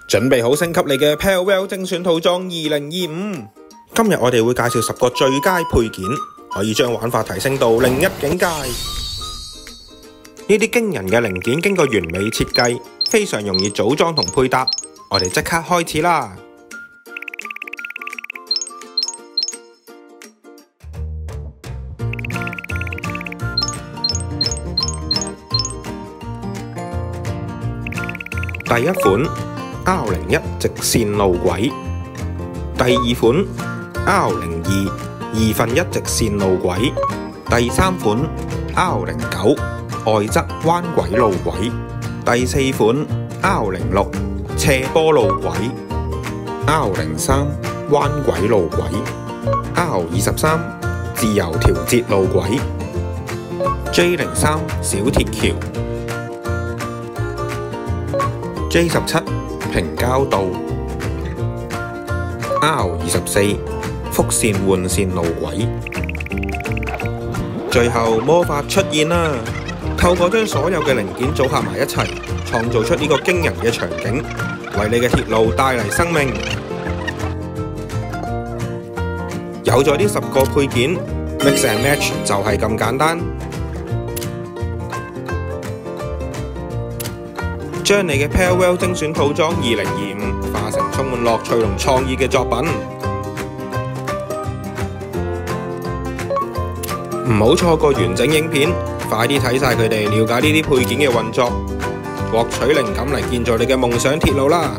準備好升級你嘅 Parallel 精選套裝2025。今日我哋會介紹10個最佳配件，可以將玩法提升到另一境界。呢啲驚人嘅零件經過完美設計，非常容易組裝同配搭。我哋即刻開始啦！第一款 R01 直線路軌，第二款 R02 1/2直線路軌，第三款 R09 外側彎軌路軌，第四款 R06 斜坡路軌， R03 彎軌路軌， R23 自由調節路軌， J03 小鐵橋， J17 平交道， R24 複線換線路軌。最後魔法出現啦！透過將所有嘅零件組合埋一齊，創造出呢個驚人嘅場景，為你嘅鐵路帶嚟生命。有咗呢10個配件 ，mix and match 就係咁簡單。將你嘅 Parallel 精選套裝2025化成充滿樂趣同創意嘅作品，唔好錯過完整影片，快啲睇晒佢哋，了解呢啲配件嘅運作，獲取靈感嚟建造你嘅夢想鐵路啦！